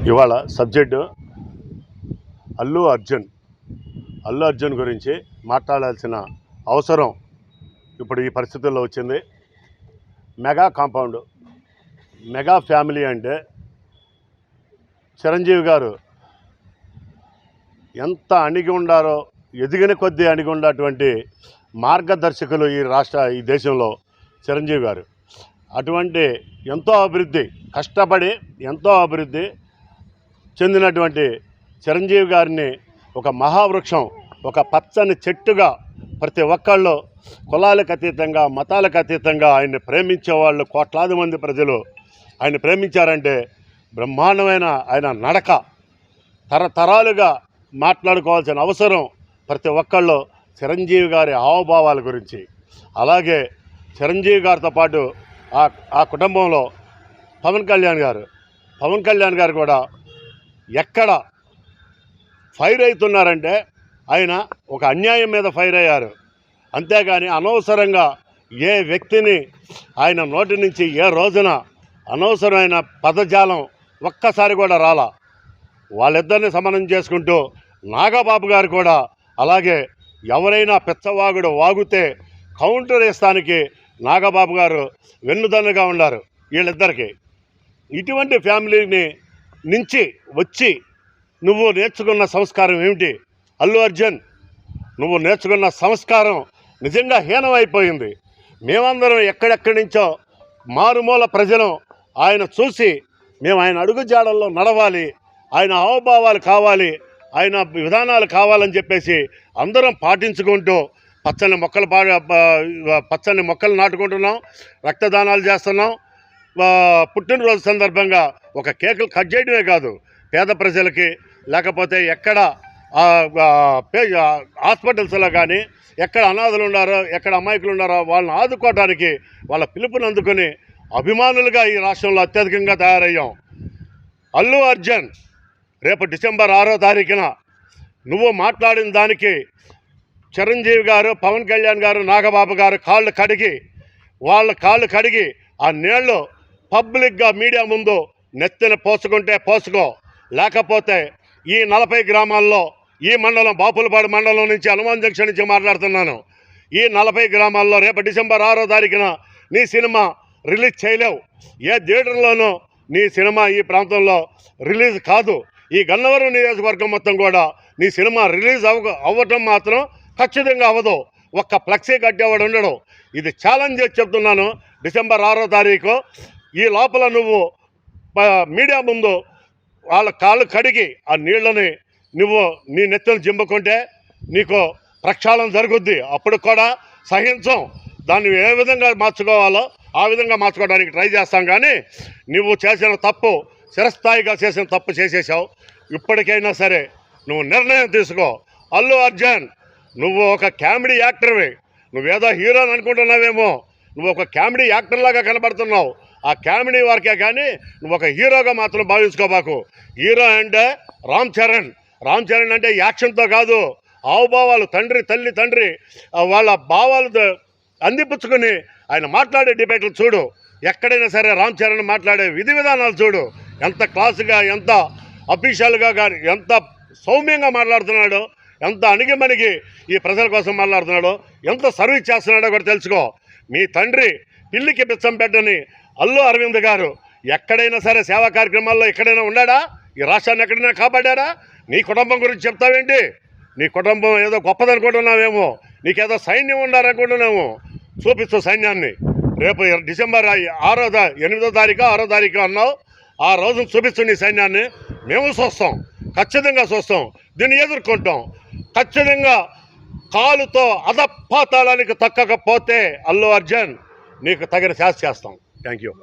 ఇవాళ సబ్జెక్టు అల్లు అర్జున్ గురించి మాట్లాడాల్సిన అవసరం ఇప్పుడు ఈ పరిస్థితుల్లో వచ్చింది. మెగా కాంపౌండ్, మెగా ఫ్యామిలీ అంటే చిరంజీవి గారు ఎంత అణిగి ఉండారో, ఎదిగిన కొద్దీ అణిగి ఉన్నటువంటి మార్గదర్శకులు ఈ దేశంలో చిరంజీవి గారు. అటువంటి ఎంతో అభివృద్ధి, కష్టపడి ఎంతో అభివృద్ధి చెందినటువంటి చిరంజీవి గారిని ఒక మహావృక్షం, ఒక పచ్చని చెట్టుగా ప్రతి ఒక్కళ్ళు కులాలకు అతీతంగా, మతాలకు అతీతంగా ఆయన్ని ప్రేమించేవాళ్ళు కోట్లాది మంది ప్రజలు ఆయన ప్రేమించారంటే బ్రహ్మాండమైన ఆయన నడక తరతరాలుగా మాట్లాడుకోవాల్సిన అవసరం ప్రతి ఒక్కళ్ళు చిరంజీవి గారి హావభావాల గురించి. అలాగే చిరంజీవి గారితో పాటు ఆ కుటుంబంలో పవన్ కళ్యాణ్ గారు కూడా ఎక్కడ ఫైర్ అవుతున్నారంటే ఆయన ఒక అన్యాయం మీద ఫైర్ అయ్యారు. అంతేగాని అనవసరంగా ఏ వ్యక్తిని ఆయన నోటి నుంచి ఏ రోజున అనవసరమైన పదజాలం ఒక్కసారి కూడా రాలా. వాళ్ళిద్దరిని సమన్వయం చేసుకుంటూ నాగబాబు గారు కూడా అలాగే ఎవరైనా పిచ్చవాగుడు వాగుతే కౌంటర్ వేస్తానికి నాగబాబు గారు వెన్నుదన్నుగా ఉన్నారు వీళ్ళిద్దరికి. ఇటువంటి ఫ్యామిలీని నుంచి వచ్చి నువ్వు నేర్చుకున్న సంస్కారం ఏమిటి అల్లు అర్జున్? నువ్వు నేర్చుకున్న సంస్కారం నిజంగా హీనమైపోయింది. మేమందరం ఎక్కడెక్కడి నుంచో మారుమూల ప్రజలు ఆయన చూసి మేము ఆయన అడుగుజాడల్లో నడవాలి, ఆయన హావభావాలు కావాలి, ఆయన విధానాలు కావాలని చెప్పేసి అందరం పాటించుకుంటూ పచ్చని మొక్కలు నాటుకుంటున్నాం, రక్తదానాలు చేస్తున్నాం. పుట్టినరోజు సందర్భంగా ఒక కేకులు కట్ చేయడమే కాదు, పేద ప్రజలకి లేకపోతే ఎక్కడ హాస్పిటల్స్లో కానీ ఎక్కడ అనాథలు ఉన్నారో, ఎక్కడ అమాయకులు ఉన్నారో వాళ్ళని ఆదుకోవడానికి వాళ్ళ పిలుపుని అందుకొని అభిమానులుగా ఈ రాష్ట్రంలో అత్యధికంగా తయారయ్యాం. అల్లు అర్జున్ రేపు డిసెంబర్ 6వ తారీఖున నువ్వు మాట్లాడిన దానికి చిరంజీవి గారు, పవన్ కళ్యాణ్ గారు, నాగబాబు గారు వాళ్ళ కాళ్ళు కడిగి ఆ నీళ్లు పబ్లిక్గా మీడియా ముందు నెత్తిన పోసుకుంటే పోసుకో. లేకపోతే ఈ 40 గ్రామాల్లో ఈ మండలం బాపులపాడు మండలం నుంచి హనుమాన్ జంక్షన్ నుంచి మాట్లాడుతున్నాను. ఈ 40 గ్రామాల్లో రేపు డిసెంబర్ 6వ తారీఖున నీ సినిమా రిలీజ్ చేయలేవు. ఏ థియేటర్లోనూ నీ సినిమా ఈ ప్రాంతంలో రిలీజ్ కాదు. ఈ గన్నవరం నియోజకవర్గం మొత్తం కూడా నీ సినిమా రిలీజ్ అవ్వటం మాత్రం ఖచ్చితంగా అవ్వదు. ఒక్క ఫ్లెక్సీ కట్టేవాడు ఉండడు. ఇది ఛాలెంజ్ చేసి చెప్తున్నాను. డిసెంబర్ 6వ తారీఖు ఈ లోపల నువ్వు మీడియా ముందు వాళ్ళ కాళ్ళు కడిగి ఆ నీళ్ళని నువ్వు నీ నెత్తిని జింపుకుంటే నీకు ప్రక్షాళన జరుగుద్ది. అప్పుడు కూడా సహించం. దాన్ని ఏ విధంగా మార్చుకోవాలో ఆ విధంగా మార్చుకోవడానికి ట్రై చేస్తాం. కానీ నువ్వు చేసిన తప్పు, చిరస్థాయిగా చేసిన తప్పు చేసేసావు. ఇప్పటికైనా సరే నువ్వు నిర్ణయం తీసుకో. అల్లు అర్జున్, నువ్వు ఒక కామెడీ యాక్టర్వి. నువ్వేదో హీరోని అనుకుంటున్నావేమో, నువ్వు ఒక కామెడీ యాక్టర్లాగా కనబడుతున్నావు. ఆ కామెడీ వరకే కానీ నువ్వు ఒక హీరోగా మాత్రం భావించుకోబాకు. హీరో అంటే రామ్ చరణ్ అంటే యాక్షన్తో కాదు, హావభావాలు, తల్లి వాళ్ళ భావాలు అందిపుచ్చుకొని ఆయన మాట్లాడే డిబేట్లు చూడు. ఎక్కడైనా సరే రామ్ చరణ్ మాట్లాడే విధి విధానాలు చూడు. ఎంత క్లాసుగా, ఎంత అఫీషియల్గా కానీ, ఎంత సౌమ్యంగా మాట్లాడుతున్నాడో, ఎంత అణిగిమణిగి ఈ ప్రజల కోసం మాట్లాడుతున్నాడో, ఎంత సర్వీస్ చేస్తున్నాడో కూడా తెలుసుకో. మీ తండ్రి పిల్లికి బిచ్చం పెట్టని అల్లు అరవింద్ గారు ఎక్కడైనా సరే సేవా కార్యక్రమాల్లో ఎక్కడైనా ఉన్నాడా? ఈ రాష్ట్రాన్ని ఎక్కడైనా కాపాడారా? నీ కుటుంబం గురించి చెప్తావేంటి? నీ కుటుంబం ఏదో గొప్పదనుకుంటున్నావేమో, నీకేదో సైన్యం ఉండాలనుకుంటున్నామో. చూపిస్తూ సైన్యాన్ని రేపు డిసెంబర్ 8వ తారీఖు 6వ తారీఖు అన్నావు. ఆ రోజున చూపిస్తూ నీ సైన్యాన్ని మేము చూస్తాం, ఖచ్చితంగా చూస్తాం, దీన్ని ఎదుర్కొంటాం. ఖచ్చితంగా కాలుతో అధపాతాళానికి తక్కకపోతే అల్లు అర్జున్ నీకు తగిన శాస్తి చేస్తాం. Thank you.